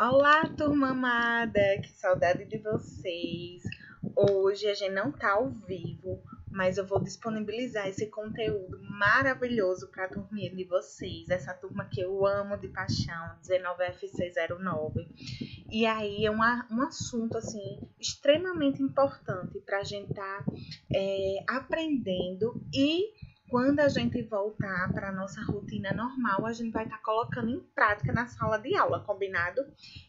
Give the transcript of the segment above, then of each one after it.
Olá, turma amada, que saudade de vocês. Hoje a gente não tá ao vivo, mas eu vou disponibilizar esse conteúdo maravilhoso para a turminha de vocês, essa turma que eu amo de paixão, 19FC09. E aí é um assunto assim extremamente importante para a gente estar aprendendo e quando a gente voltar para a nossa rotina normal, a gente vai estar colocando em prática na sala de aula, combinado?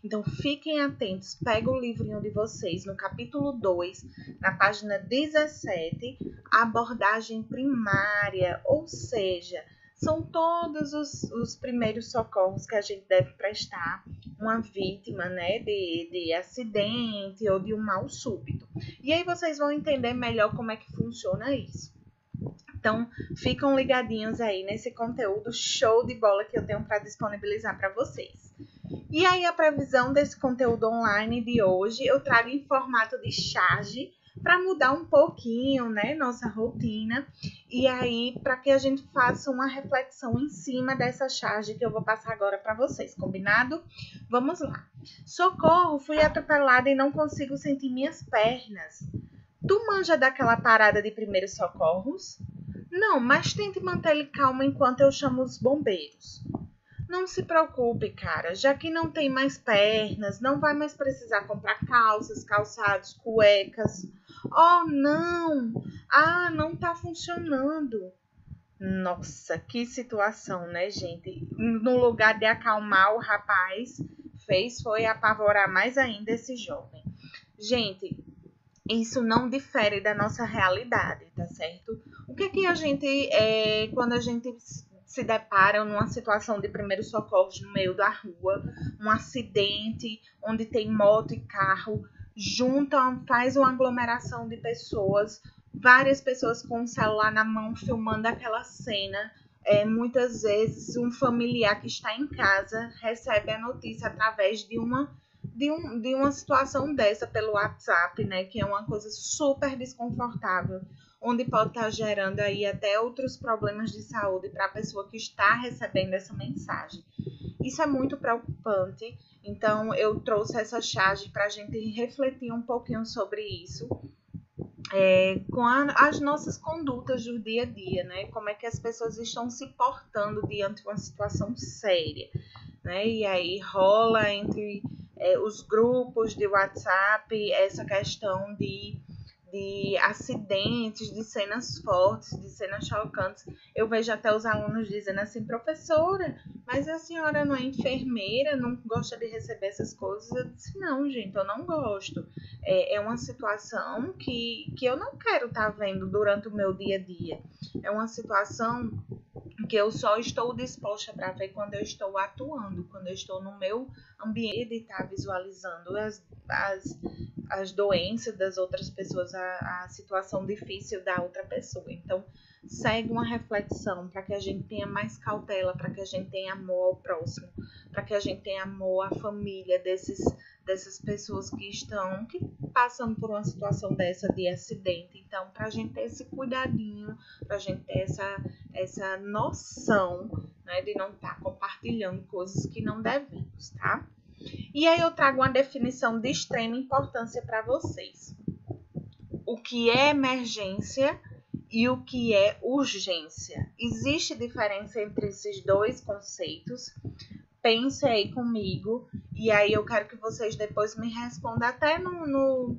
Então, fiquem atentos, pega o livrinho de vocês no capítulo 2, na página 17, a abordagem primária, ou seja, são todos os primeiros socorros que a gente deve prestar uma vítima, né, de acidente ou de um mal súbito. E aí vocês vão entender melhor como é que funciona isso. Então, ficam ligadinhos aí nesse conteúdo show de bola que eu tenho para disponibilizar para vocês. E aí, a previsão desse conteúdo online de hoje, eu trago em formato de charge para mudar um pouquinho, né, nossa rotina. E aí, para que a gente faça uma reflexão em cima dessa charge que eu vou passar agora para vocês, combinado? Vamos lá. Socorro, fui atropelada e não consigo sentir minhas pernas. Tu manja daquela parada de primeiros socorros? Não, mas tente manter ele calmo enquanto eu chamo os bombeiros. Não se preocupe, cara, já que não tem mais pernas, não vai mais precisar comprar calças, calçados, cuecas. Oh, não! Ah, não tá funcionando. Nossa, que situação, né, gente? No lugar de acalmar o rapaz, foi apavorar mais ainda esse jovem. Gente, isso não difere da nossa realidade, tá certo? O que é que a gente, quando a gente se depara numa situação de primeiros socorros no meio da rua, um acidente onde tem moto e carro, faz uma aglomeração de pessoas, várias pessoas com o celular na mão filmando aquela cena. Muitas vezes um familiar que está em casa recebe a notícia através de uma situação dessa pelo WhatsApp, né? Que é uma coisa super desconfortável, onde pode estar gerando aí até outros problemas de saúde para a pessoa que está recebendo essa mensagem. Isso é muito preocupante, então eu trouxe essa charge para a gente refletir um pouquinho sobre isso, com as nossas condutas do dia a dia, né? Como é que as pessoas estão se portando diante de uma situação séria, né? E aí rola entre os grupos de WhatsApp essa questão de acidentes, de cenas fortes, de cenas chocantes. Eu vejo até os alunos dizendo assim, professora, mas a senhora não é enfermeira, não gosta de receber essas coisas? Eu disse, não, gente, eu não gosto. É uma situação que eu não quero estar vendo durante o meu dia a dia. É uma situação que eu só estou disposta para ver quando eu estou atuando, quando eu estou no meu ambiente e estar visualizando as doenças das outras pessoas, a situação difícil da outra pessoa. Então, segue uma reflexão para que a gente tenha mais cautela, para que a gente tenha amor ao próximo, para que a gente tenha amor à família dessas pessoas que estão passando por uma situação dessa de acidente. Então, para a gente ter esse cuidadinho, para a gente ter essa noção, né, de não estar compartilhando coisas que não devemos, tá? E aí eu trago uma definição de extrema importância para vocês. O que é emergência e o que é urgência? Existe diferença entre esses dois conceitos? Pense aí comigo e aí eu quero que vocês depois me respondam até no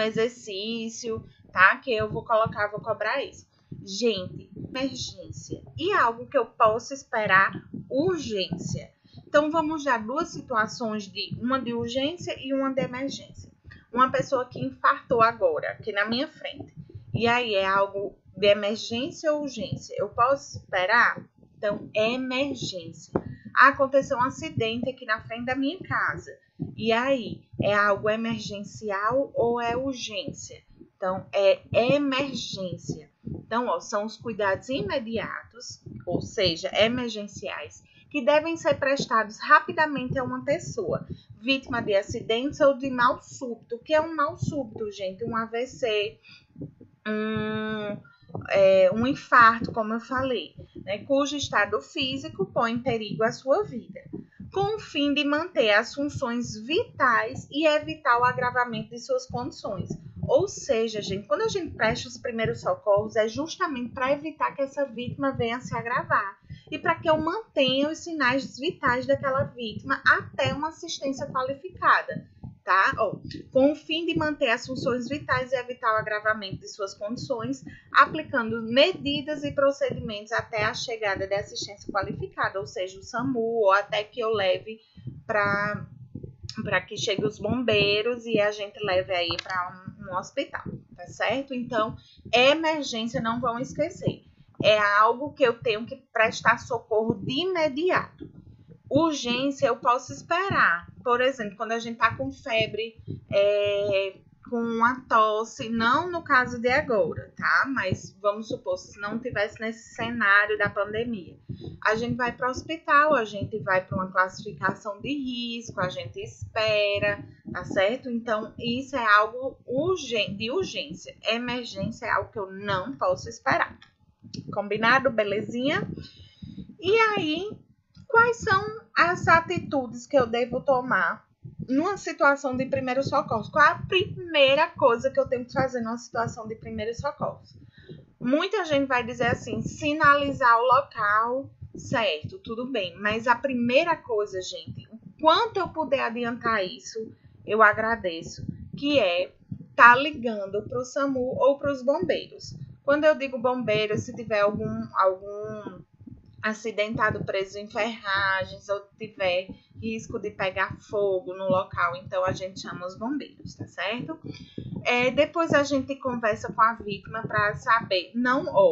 exercício, tá? Que eu vou cobrar isso. Gente, emergência e algo que eu posso esperar, urgência. Então, vamos dar duas situações, uma de urgência e uma de emergência. Uma pessoa que infartou agora, aqui na minha frente. E aí, é algo de emergência ou urgência? Eu posso esperar? Então, emergência. Aconteceu um acidente aqui na frente da minha casa. E aí, é algo emergencial ou é urgência? Então, é emergência. Então, são os cuidados imediatos, ou seja, emergenciais, que devem ser prestados rapidamente a uma pessoa vítima de acidentes ou de mal súbito. O que é um mal súbito, gente? Um AVC, um infarto, como eu falei, né, cujo estado físico põe em perigo a sua vida. com o fim de manter as funções vitais e evitar o agravamento de suas condições. Ou seja, gente, quando a gente presta os primeiros socorros, é justamente para evitar que essa vítima venha a se agravar e para que eu mantenha os sinais vitais daquela vítima até uma assistência qualificada, tá? Com o fim de manter as funções vitais e evitar o agravamento de suas condições, aplicando medidas e procedimentos até a chegada de assistência qualificada, ou seja, o SAMU, ou até que eu leve para que chegue os bombeiros e a gente leve aí para um hospital, tá certo? Então, emergência, não vão esquecer, é algo que eu tenho que prestar socorro de imediato. Urgência, eu posso esperar. Por exemplo, quando a gente tá com febre, com uma tosse, não no caso de agora, tá? Mas vamos supor, se não tivesse nesse cenário da pandemia, a gente vai para o hospital, a gente vai para uma classificação de risco, a gente espera, tá certo? Então, isso é algo de urgência. Emergência é algo que eu não posso esperar. Combinado? Belezinha? E aí, quais são as atitudes que eu devo tomar numa situação de primeiro socorro? Qual é a primeira coisa que eu tenho que fazer numa situação de primeiro socorro? Muita gente vai dizer assim, sinalizar o local, certo, tudo bem. Mas a primeira coisa, gente, o quanto eu puder adiantar isso, eu agradeço, que é estar ligando para o SAMU ou para os bombeiros. Quando eu digo bombeiros, se tiver algum acidentado preso em ferragens ou tiver risco de pegar fogo no local, então a gente chama os bombeiros, tá certo? Depois a gente conversa com a vítima para saber,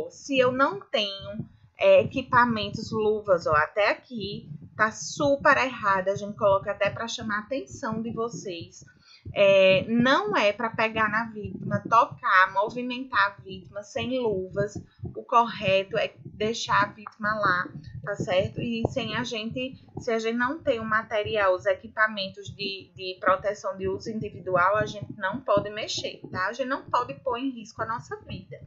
se eu não tenho equipamentos, luvas, até aqui, tá super errado, a gente coloca até para chamar a atenção de vocês. Não é para pegar na vítima, tocar, movimentar a vítima sem luvas. O correto é deixar a vítima lá, tá certo? E se a gente não tem o material, os equipamentos de proteção de uso individual, a gente não pode mexer, tá? A gente não pode pôr em risco a nossa vida.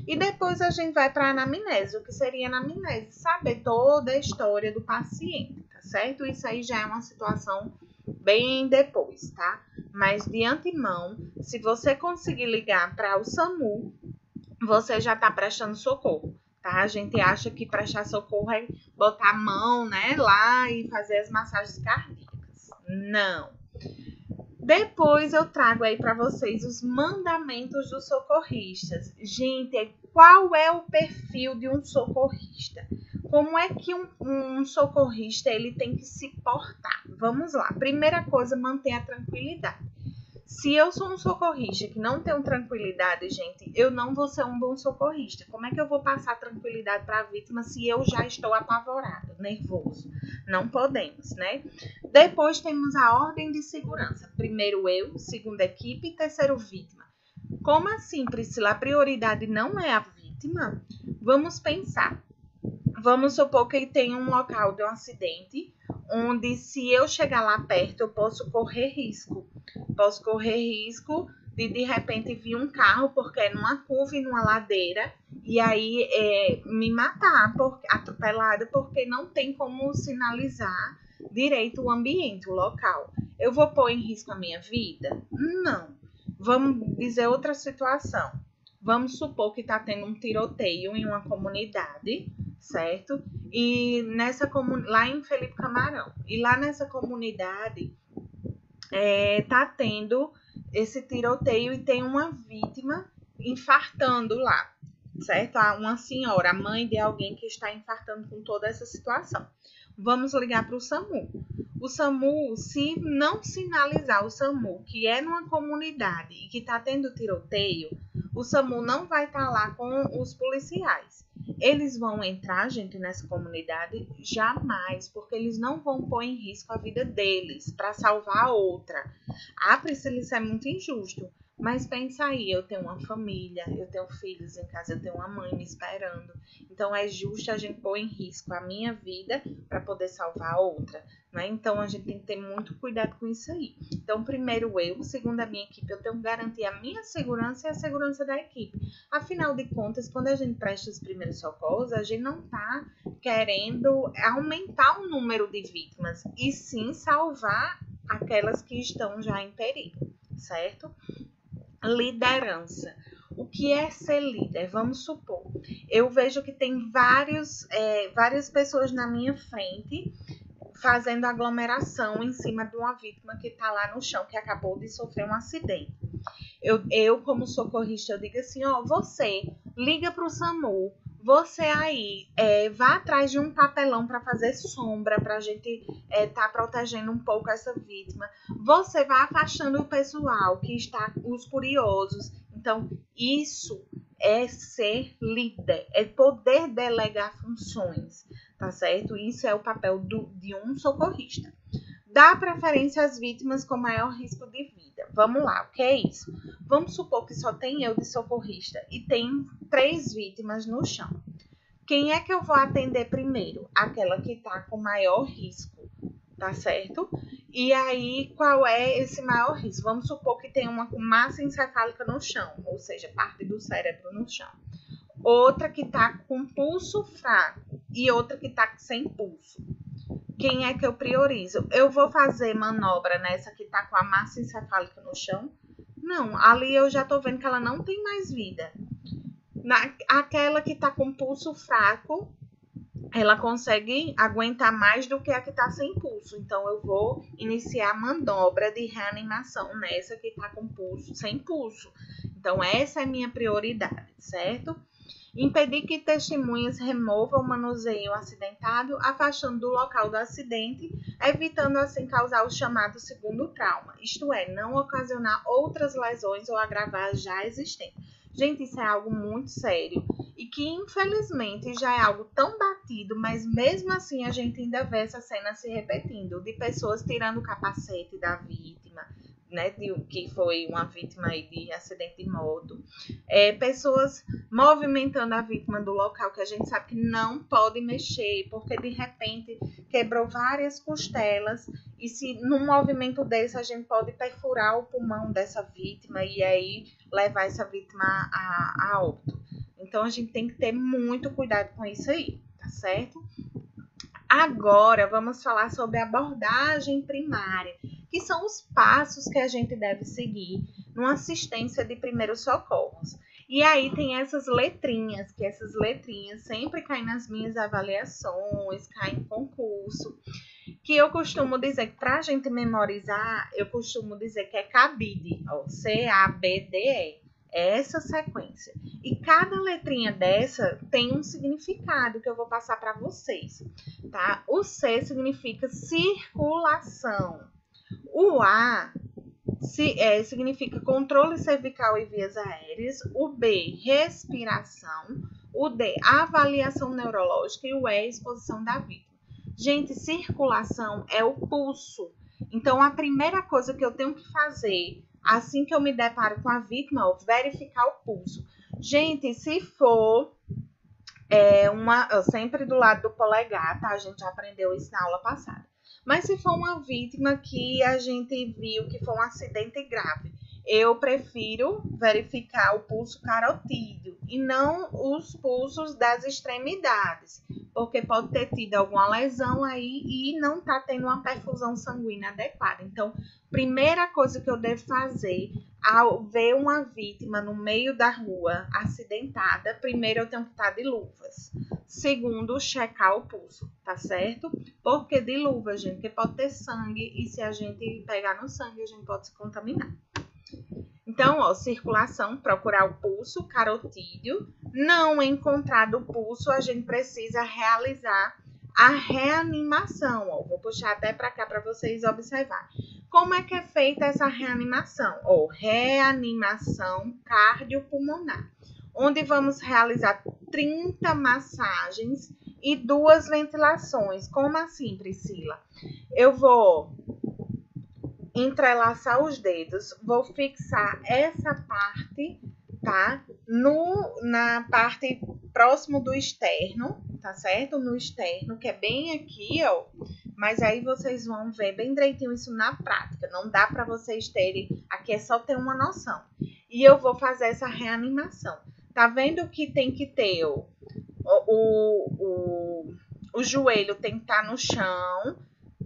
E depois a gente vai para a anamnese. O que seria a anamnese? Saber toda a história do paciente, tá certo? Isso aí já é uma situação bem depois, tá? Mas de antemão, se você conseguir ligar para o SAMU, você já está prestando socorro, tá? A gente acha que prestar socorro é botar a mão, né, lá e fazer as massagens cardíacas. Não. Depois eu trago aí para vocês os mandamentos dos socorristas. Gente, qual é o perfil de um socorrista? Como é que um socorrista ele tem que se portar? Vamos lá. Primeira coisa, manter a tranquilidade. Se eu sou um socorrista que não tenho tranquilidade, gente, eu não vou ser um bom socorrista. Como é que eu vou passar tranquilidade para a vítima se eu já estou apavorado, nervoso? Não podemos, né? Depois temos a ordem de segurança. Primeiro eu, segundo equipe e terceiro vítima. Como assim, Priscila? A prioridade não é a vítima? Vamos pensar. Vamos supor que tem um local de um acidente, onde se eu chegar lá perto, eu posso correr risco. Posso correr risco de repente vir um carro, porque é numa curva e numa ladeira, e aí me matar, atropelada, porque não tem como sinalizar direito o ambiente, o local. Eu vou pôr em risco a minha vida? Não. Vamos dizer outra situação. Vamos supor que está tendo um tiroteio em uma comunidade, certo? E lá em Felipe Camarão. E lá nessa comunidade tá tendo esse tiroteio e tem uma vítima infartando lá, certo? Uma senhora, a mãe de alguém que está infartando com toda essa situação. Vamos ligar para o SAMU. O SAMU, se não sinalizar o SAMU, que é numa comunidade e que está tendo tiroteio, o SAMU não vai estar lá com os policiais. Eles vão entrar, gente, nessa comunidade? Jamais, porque eles não vão pôr em risco a vida deles para salvar a outra. Priscila, isso é muito injusto. Mas pensa aí, eu tenho uma família, eu tenho filhos em casa, eu tenho uma mãe me esperando. Então é justo a gente pôr em risco a minha vida para poder salvar a outra, né? Então a gente tem que ter muito cuidado com isso aí. Então, primeiro eu, segundo a minha equipe, eu tenho que garantir a minha segurança e a segurança da equipe. Afinal de contas, quando a gente presta os primeiros socorros, a gente não está querendo aumentar o número de vítimas, e sim salvar aquelas que estão já em perigo, certo? Liderança. O que é ser líder? Vamos supor, eu vejo que tem várias pessoas na minha frente fazendo aglomeração em cima de uma vítima que está lá no chão, que acabou de sofrer um acidente. Eu como socorrista, eu digo assim, ó, você liga para o SAMU, você aí vá atrás de um papelão para fazer sombra, para a gente tá protegendo um pouco essa vítima. Você vai afastando o pessoal que está, os curiosos. Então, isso é ser líder, é poder delegar funções, tá certo? Isso é o papel de um socorrista. Dá preferência às vítimas com maior risco de vida. Vamos lá, o que é isso? Vamos supor que só tem eu de socorrista e tem 3 vítimas no chão. Quem é que eu vou atender primeiro? Aquela que está com maior risco, tá certo? E aí, qual é esse maior risco? Vamos supor que tem uma com massa encefálica no chão, ou seja, parte do cérebro no chão. Outra que está com pulso fraco e outra que está sem pulso. Quem é que eu priorizo? Eu vou fazer manobra nessa que está com a massa encefálica no chão? Não, ali eu já estou vendo que ela não tem mais vida. Aquela que está com pulso fraco, ela consegue aguentar mais do que a que está sem pulso. Então, eu vou iniciar a manobra de reanimação nessa que está com pulso, sem pulso. Então, essa é a minha prioridade, certo? Impedir que testemunhas removam o manuseio acidentado, afastando do local do acidente, evitando assim causar o chamado segundo trauma, isto é, não ocasionar outras lesões ou agravar as já existentes. Gente, isso é algo muito sério e que infelizmente já é algo tão batido, mas mesmo assim a gente ainda vê essa cena se repetindo, de pessoas tirando o capacete da vítima, né, que foi uma vítima aí de acidente de moto, pessoas movimentando a vítima do local, que a gente sabe que não pode mexer, porque de repente quebrou várias costelas, e se num movimento desse a gente pode perfurar o pulmão dessa vítima e aí levar essa vítima a óbito. Então a gente tem que ter muito cuidado com isso aí, tá certo? Agora vamos falar sobre a abordagem primária, que são os passos que a gente deve seguir numa assistência de primeiros socorros. E aí tem essas letrinhas, que essas letrinhas sempre caem nas minhas avaliações, caem em concurso, que eu costumo dizer que para a gente memorizar, eu costumo dizer que é CABIDE, ó, C-A-B-D-E. É essa sequência. E cada letrinha dessa tem um significado que eu vou passar para vocês, tá? O C significa circulação. O A significa controle cervical e vias aéreas. O B, respiração. O D, avaliação neurológica. E o E, exposição da vítima. Gente, circulação é o pulso. Então, a primeira coisa que eu tenho que fazer assim que eu me deparo com a vítima, verificar o pulso. Gente, se for sempre do lado do polegar, tá? A gente já aprendeu isso na aula passada. Mas se for uma vítima que a gente viu que foi um acidente grave, eu prefiro verificar o pulso carotídeo e não os pulsos das extremidades, porque pode ter tido alguma lesão aí e não tá tendo uma perfusão sanguínea adequada. Então, primeira coisa que eu devo fazer ao ver uma vítima no meio da rua acidentada, primeiro eu tenho que estar de luvas. Segundo, checar o pulso, tá certo? Porque de luvas, gente, porque pode ter sangue e se a gente pegar no sangue, a gente pode se contaminar. Então, ó, circulação, procurar o pulso carotídeo. Não encontrado o pulso, a gente precisa realizar a reanimação. Ó, vou puxar até para cá para vocês observarem. Como é que é feita essa reanimação? Ó, reanimação cardiopulmonar, onde vamos realizar 30 massagens e 2 ventilações. Como assim, Priscila? Eu vou entrelaçar os dedos, vou fixar essa parte, tá? Na parte próximo do externo, tá certo? No externo, que é bem aqui, ó. Mas aí vocês vão ver bem direitinho isso na prática. Não dá para vocês terem, aqui é só ter uma noção. E eu vou fazer essa reanimação. Tá vendo que tem que ter o joelho tem que estar no chão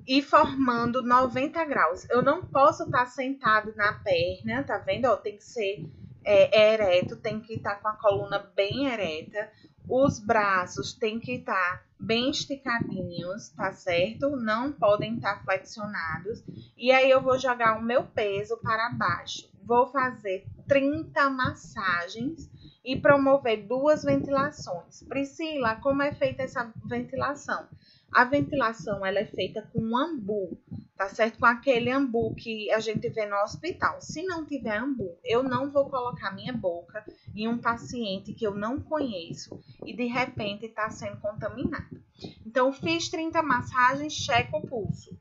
e formando 90 graus. Eu não posso estar sentado na perna, tá vendo? Ó, tem que ser ereto, tem que estar com a coluna bem ereta. Os braços tem que estar bem esticadinhos, tá certo? Não podem estar flexionados. E aí eu vou jogar o meu peso para baixo. Vou fazer 30 massagens e promover 2 ventilações. Priscila, como é feita essa ventilação? A ventilação ela é feita com um ambu, tá certo? Com aquele ambu que a gente vê no hospital. Se não tiver ambu, eu não vou colocar minha boca em um paciente que eu não conheço e de repente está sendo contaminado. Então, fiz 30 massagens, checo o pulso.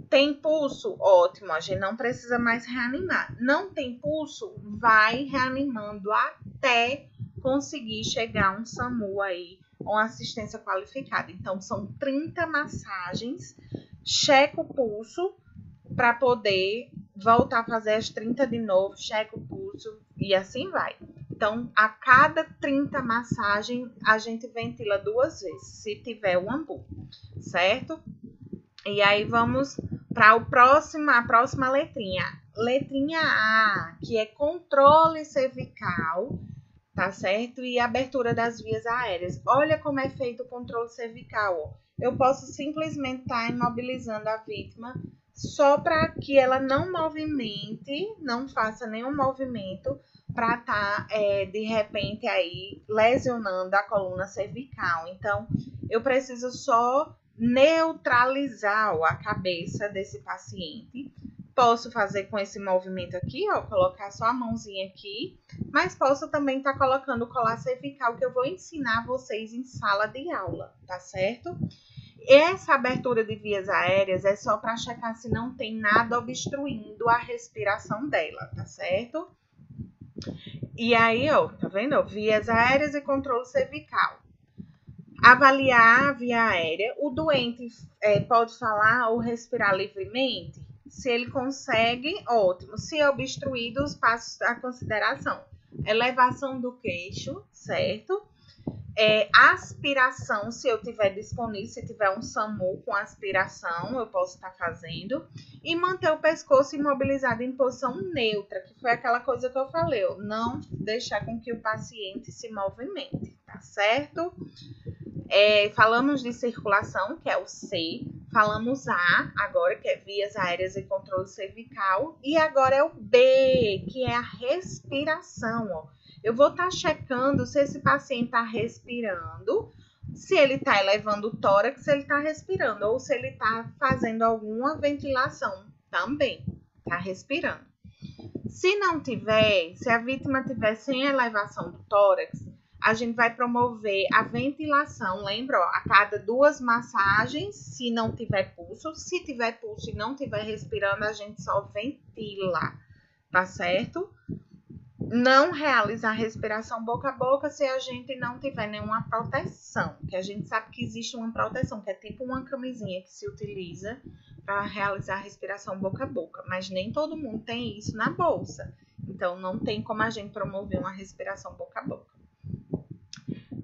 Tem pulso? Ótimo, a gente não precisa mais reanimar. Não tem pulso? Vai reanimando até conseguir chegar um SAMU aí, uma assistência qualificada. Então, são 30 massagens, checa o pulso para poder voltar a fazer as 30 de novo, checa o pulso e assim vai. Então, a cada 30 massagens, a gente ventila 2 vezes, se tiver o ambu, certo? E aí, vamos para a próxima letrinha. Letrinha A, que é controle cervical, tá certo? E abertura das vias aéreas. Olha como é feito o controle cervical, ó. Eu posso simplesmente estar imobilizando a vítima só para que ela não movimente, não faça nenhum movimento para estar, de repente, aí lesionando a coluna cervical. Então, eu preciso só neutralizar a cabeça desse paciente. Posso fazer com esse movimento aqui, ó, colocar só a mãozinha aqui, mas posso também estar colocando o colar cervical que eu vou ensinar vocês em sala de aula, tá certo? Essa abertura de vias aéreas é só para checar se não tem nada obstruindo a respiração dela, tá certo? E aí, ó, tá vendo? Vias aéreas e controle cervical. Avaliar a via aérea. O doente pode falar ou respirar livremente? Se ele consegue, ótimo. Se é obstruído, os passos à consideração. Elevação do queixo, certo? Aspiração, se eu tiver disponível, se tiver um SAMU com aspiração, eu posso estar fazendo. E manter o pescoço imobilizado em posição neutra, que foi aquela coisa que eu falei, ó, não deixar com que o paciente se movimente, tá certo? Falamos de circulação, que é o C. Falamos A, agora, que é vias aéreas e controle cervical. E agora é o B, que é a respiração, ó. Eu vou estar checando se esse paciente está respirando, se ele está elevando o tórax, se ele está respirando, ou se ele está fazendo alguma ventilação também, está respirando. Se não tiver, se a vítima tiver sem elevação do tórax, a gente vai promover a ventilação, lembra? Ó, a cada 2 massagens, se não tiver pulso. Se tiver pulso e não tiver respirando, a gente só ventila, tá certo? Não realizar respiração boca a boca se a gente não tiver nenhuma proteção, que a gente sabe que existe uma proteção, que é tipo uma camisinha que se utiliza para realizar respiração boca a boca, mas nem todo mundo tem isso na bolsa, então não tem como a gente promover uma respiração boca a boca.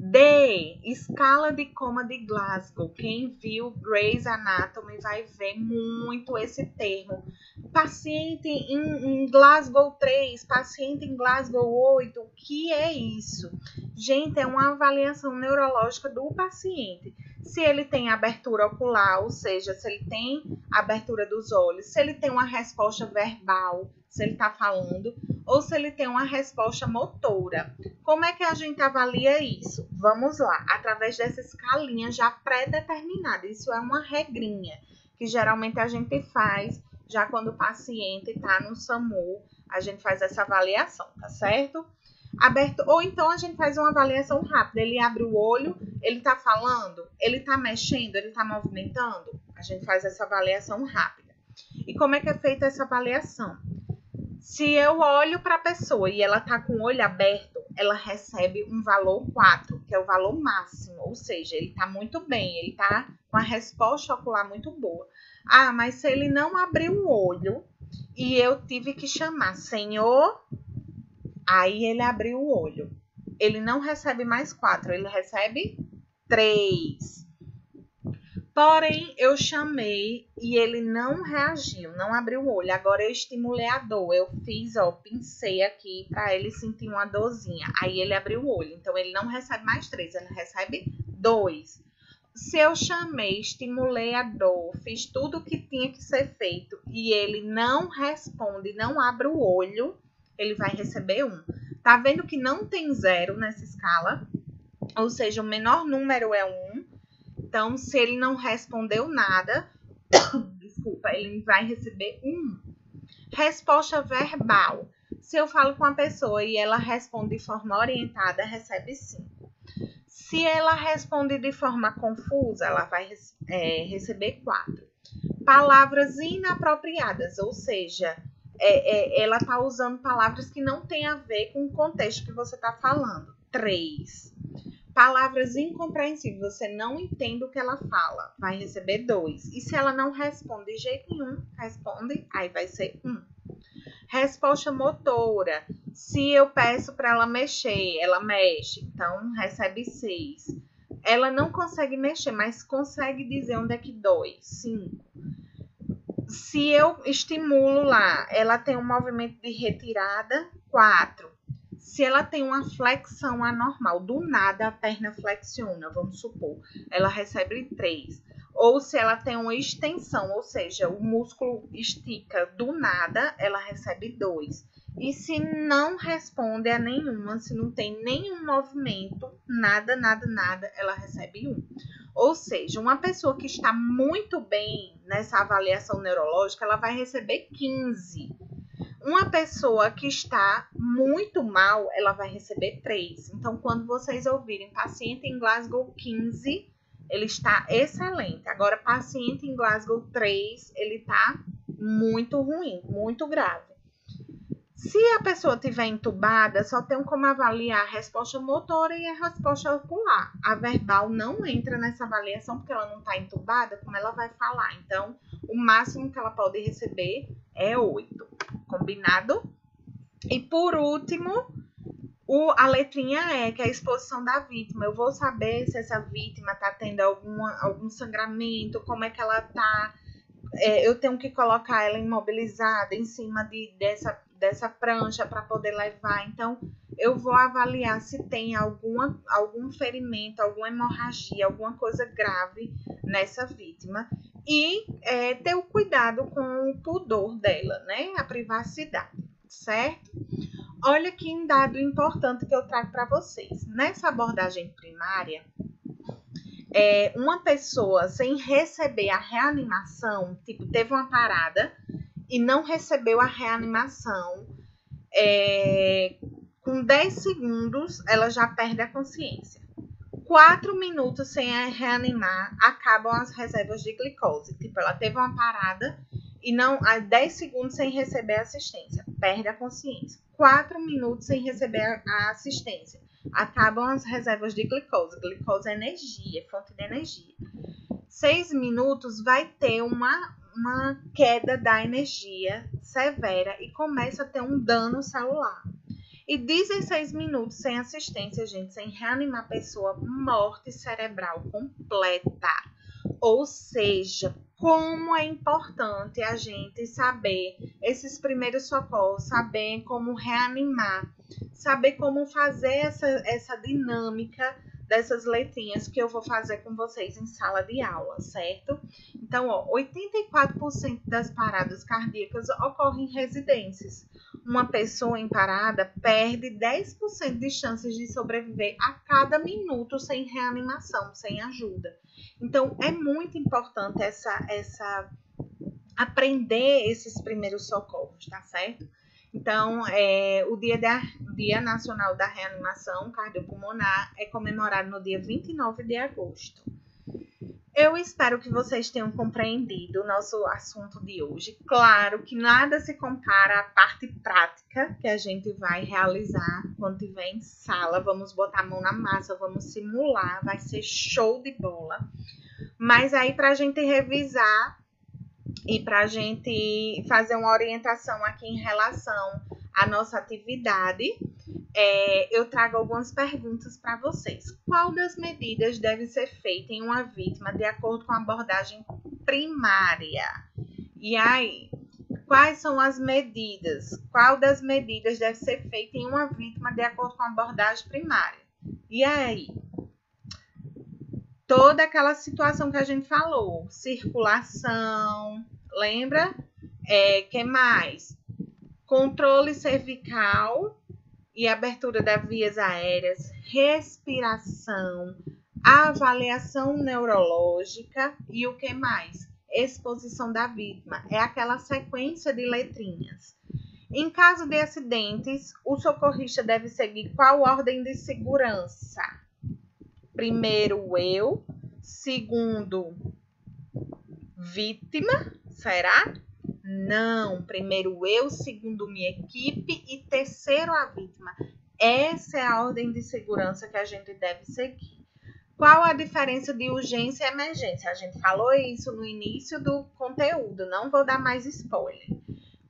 D, escala de coma de Glasgow. Quem viu Grey's Anatomy vai ver muito esse termo. Paciente em Glasgow 3, paciente em Glasgow 8, o que é isso? Gente, é uma avaliação neurológica do paciente. Se ele tem abertura ocular, ou seja, se ele tem abertura dos olhos, se ele tem uma resposta verbal, se ele está falando, ou se ele tem uma resposta motora. Como é que a gente avalia isso? Vamos lá, através dessa escalinha já pré-determinada. Isso é uma regrinha que geralmente a gente faz já quando o paciente está no SAMU, a gente faz essa avaliação, tá certo? Ou então a gente faz uma avaliação rápida. Ele abre o olho, ele está falando, ele está mexendo, ele está movimentando. A gente faz essa avaliação rápida. E como é que é feita essa avaliação? Se eu olho para a pessoa e ela está com o olho aberto, ela recebe um valor 4, que é o valor máximo. Ou seja, ele está muito bem, ele está com a resposta ocular muito boa. Ah, mas se ele não abriu o olho e eu tive que chamar senhor, aí ele abriu o olho. Ele não recebe mais 4, ele recebe 3. Porém, eu chamei e ele não reagiu, não abriu o olho. Agora eu estimulei a dor. Eu fiz, pincei aqui para ele sentir uma dorzinha. Aí ele abriu o olho. Então ele não recebe mais 3, ele recebe 2. Se eu chamei, estimulei a dor, fiz tudo o que tinha que ser feito e ele não responde, não abre o olho, ele vai receber 1. Tá vendo que não tem 0 nessa escala? Ou seja, o menor número é 1. Então, se ele não respondeu nada, desculpa, ele vai receber 1. Resposta verbal. Se eu falo com a pessoa e ela responde de forma orientada, recebe 5. Se ela responde de forma confusa, ela vai receber 4. Palavras inapropriadas, ou seja, ela está usando palavras que não têm a ver com o contexto que você está falando. 3. Palavras incompreensíveis, você não entende o que ela fala, vai receber 2. E se ela não responde de jeito nenhum, responde, aí vai ser 1. Resposta motora, se eu peço para ela mexer, ela mexe, então recebe 6. Ela não consegue mexer, mas consegue dizer onde é que dói, 5. Se eu estimulo lá, ela tem um movimento de retirada, 4. Se ela tem uma flexão anormal, do nada a perna flexiona, vamos supor, ela recebe 3. Ou se ela tem uma extensão, ou seja, o músculo estica do nada, ela recebe 2. E se não responde a nenhuma, se não tem nenhum movimento, nada, ela recebe 1. Ou seja, uma pessoa que está muito bem nessa avaliação neurológica, ela vai receber 15. Uma pessoa que está muito mal, ela vai receber 3. Então, quando vocês ouvirem paciente em Glasgow 15, ele está excelente. Agora, paciente em Glasgow 3, ele está muito ruim, muito grave. Se a pessoa estiver entubada, só tem como avaliar a resposta motora e a resposta ocular. A verbal não entra nessa avaliação porque ela não está entubada, como ela vai falar. Então, o máximo que ela pode receber é 8. Combinado? E por último, a letrinha E, que é a exposição da vítima. Eu vou saber se essa vítima está tendo algum sangramento, como é que ela está. Eu tenho que colocar ela imobilizada em cima dessa prancha para poder levar. Então, eu vou avaliar se tem algum ferimento, alguma hemorragia, alguma coisa grave nessa vítima. E ter o cuidado com o pudor dela, né? A privacidade, certo? Olha que dado importante que eu trago para vocês. Nessa abordagem primária, uma pessoa sem receber a reanimação, tipo, teve uma parada e não recebeu a reanimação, com 10 segundos ela já perde a consciência. 4 minutos sem reanimar, acabam as reservas de glicose. Tipo, ela teve uma parada e não, 10 segundos sem receber assistência, perde a consciência. 4 minutos sem receber a assistência, acabam as reservas de glicose. Glicose é energia, fonte de energia. 6 minutos vai ter uma queda da energia severa e começa a ter um dano celular. E 16 minutos sem assistência, gente, sem reanimar a pessoa, morte cerebral completa. Ou seja, como é importante a gente saber esses primeiros socorros, saber como reanimar, saber como fazer essa dinâmica dessas letrinhas que eu vou fazer com vocês em sala de aula, certo? Então, 84% das paradas cardíacas ocorrem em residências. Uma pessoa em parada perde 10% de chances de sobreviver a cada minuto sem reanimação, sem ajuda. Então, é muito importante aprender esses primeiros socorros, tá certo? Então, o Dia Nacional da Reanimação Cardiopulmonar é comemorado no dia 29 de agosto. Eu espero que vocês tenham compreendido o nosso assunto de hoje. Claro que nada se compara à parte prática que a gente vai realizar quando estiver em sala. Vamos botar a mão na massa, vamos simular, vai ser show de bola. Mas aí, para a gente revisar e para a gente fazer uma orientação aqui em relação à nossa atividade, eu trago algumas perguntas para vocês. Qual das medidas deve ser feita em uma vítima de acordo com a abordagem primária? E aí, quais são as medidas? Qual das medidas deve ser feita em uma vítima de acordo com a abordagem primária? E aí, toda aquela situação que a gente falou, circulação, lembra? Que mais? Controle cervical e abertura das vias aéreas, respiração, avaliação neurológica e o que mais? Exposição da vítima. É aquela sequência de letrinhas. Em caso de acidentes, o socorrista deve seguir qual ordem de segurança? Primeiro eu, segundo vítima, será? Não, primeiro eu, segundo minha equipe e terceiro a vítima. Essa é a ordem de segurança que a gente deve seguir. Qual a diferença de urgência e emergência? A gente falou isso no início do conteúdo, não vou dar mais spoiler.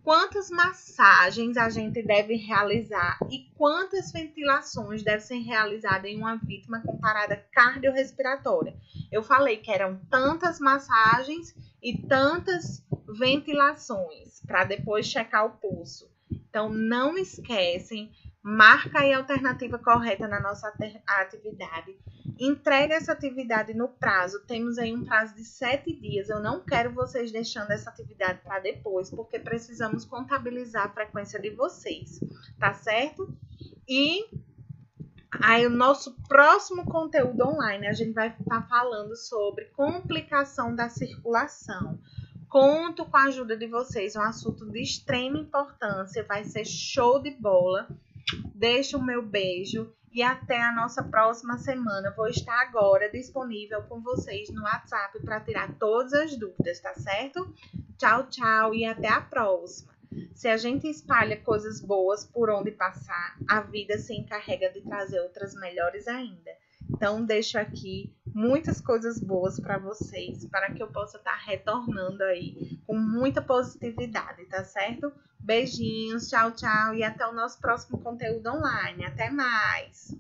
Quantas massagens a gente deve realizar e quantas ventilações devem ser realizadas em uma vítima com parada cardiorrespiratória? Eu falei que eram tantas massagens e tantas ventilações para depois checar o pulso. Então, não esquecem, marca aí a alternativa correta na nossa atividade. Entrega essa atividade no prazo. Temos aí um prazo de 7 dias. Eu não quero vocês deixando essa atividade para depois, porque precisamos contabilizar a frequência de vocês, tá certo? E aí, o nosso próximo conteúdo online, a gente vai estar falando sobre complicação da circulação. Conto com a ajuda de vocês, é um assunto de extrema importância, vai ser show de bola. Deixo o meu beijo e até a nossa próxima semana. Vou estar agora disponível com vocês no WhatsApp para tirar todas as dúvidas, tá certo? Tchau, tchau e até a próxima. Se a gente espalha coisas boas por onde passar, a vida se encarrega de trazer outras melhores ainda. Então, deixo aqui muitas coisas boas para vocês, para que eu possa estar retornando aí com muita positividade, tá certo? Beijinhos, tchau, tchau e até o nosso próximo conteúdo online. Até mais!